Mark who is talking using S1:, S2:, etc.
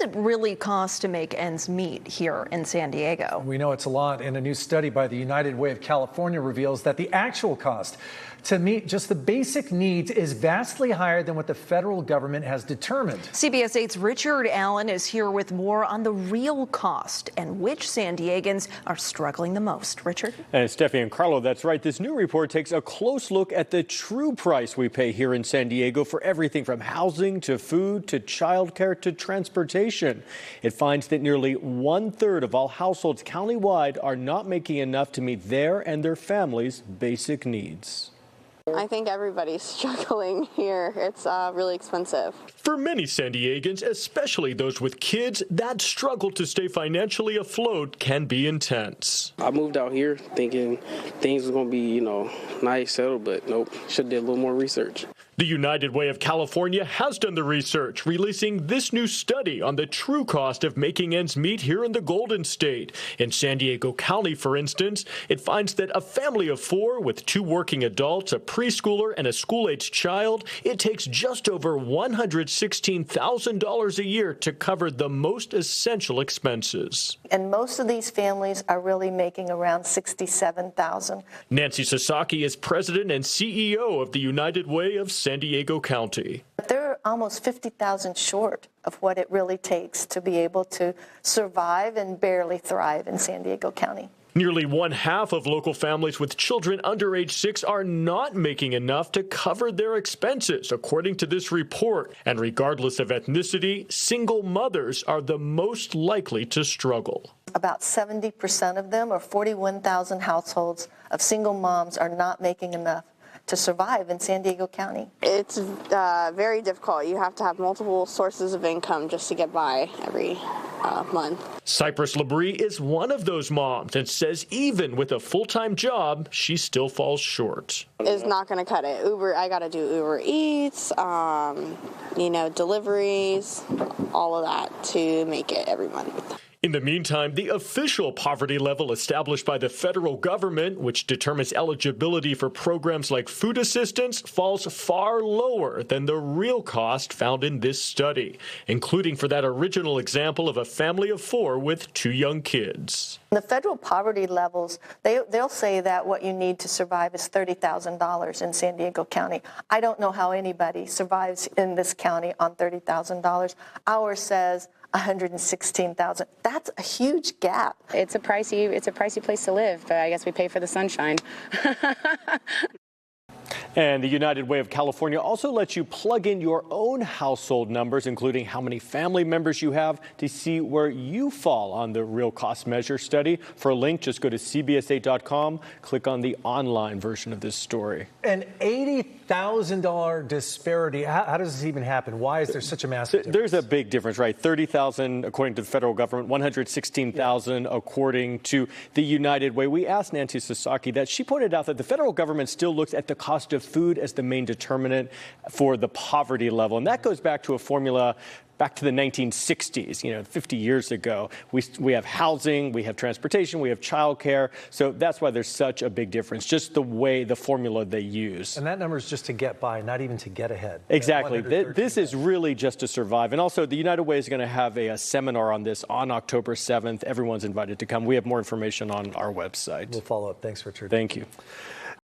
S1: It really costs to make ends meet here in San Diego.
S2: We know it's a lot, and a new study by the United Way of California reveals that the actual cost to meet just the basic needs is vastly higher than what the federal government has determined.
S1: CBS8's Richard Allen is here with more on the real cost and which San Diegans are struggling the most. Richard?
S3: And Steffi and Carlo, that's right. This new report takes a close look at the true price we pay here in San Diego for everything from housing to food to childcare to transportation. It finds that nearly 1/3 of all households countywide are not making enough to meet their and their families' basic needs.
S4: I think everybody's struggling here. It's really expensive.
S5: For many San Diegans, especially those with kids, that struggle to stay financially afloat can be intense.
S6: I moved out here thinking things were going to be, nice, settled, but nope. Should have did a little more research.
S5: The United Way of California has done the research, releasing this new study on the true cost of making ends meet here in the Golden State. In San Diego County, for instance, it finds that a family of 4 with 2 working adults, a preschooler, and a school-aged child, it takes just over $116,000 a year to cover the most essential expenses.
S7: And most of these families are really making around $67,000.
S5: Nancy Sasaki is president and CEO of the United Way of San Diego County.
S7: They're almost $50,000 short of what it really takes to be able to survive and barely thrive in San Diego County.
S5: Nearly 1/2 of local families with children under age 6 are not making enough to cover their expenses, according to this report. And regardless of ethnicity, single mothers are the most likely to struggle.
S7: About 70% of them, or 41,000 households of single moms, are not making enough to survive in San Diego County.
S4: It's very difficult. You have to have multiple sources of income just to get by every month.
S5: Cypress Labrie is one of those moms and says even with a full-time job, she still falls short.
S4: It's not going to cut it. I got to do Uber Eats, deliveries, all of that to make it every month.
S5: In the meantime, the official poverty level established by the federal government, which determines eligibility for programs like food assistance, falls far lower than the real cost found in this study, including for that original example of a family of 4 with 2 young kids.
S7: The federal poverty levels, they'll say that what you need to survive is $30,000 in San Diego County. I don't know how anybody survives in this county on $30,000. Ours says $116,000. That's a huge gap.
S8: It's a pricey place to live, but I guess we pay for the sunshine.
S3: And the United Way of California also lets you plug in your own household numbers, including how many family members you have, to see where you fall on the real cost measure study. For a link, just go to CBS8.com, click on the online version of this story.
S2: An $80,000 disparity. How does this even happen? Why is there such a massive difference?
S3: There's a big difference, right? $30,000 according to the federal government, $116,000 according to the United Way. We asked Nancy Sasaki that. She pointed out that the federal government still looks at the cost of food as the main determinant for the poverty level. And that goes back to a formula back to the 1960s, 50 years ago. We have housing, we have transportation, we have childcare. So that's why there's such a big difference, just the way the formula they use.
S2: And that number is just to get by, not even to get ahead.
S3: Exactly. This is really just to survive. And also, the United Way is going to have a seminar on this on October 7th. Everyone's invited to come. We have more information on our website.
S2: We'll follow up. Thanks, Richard.
S3: Thank you.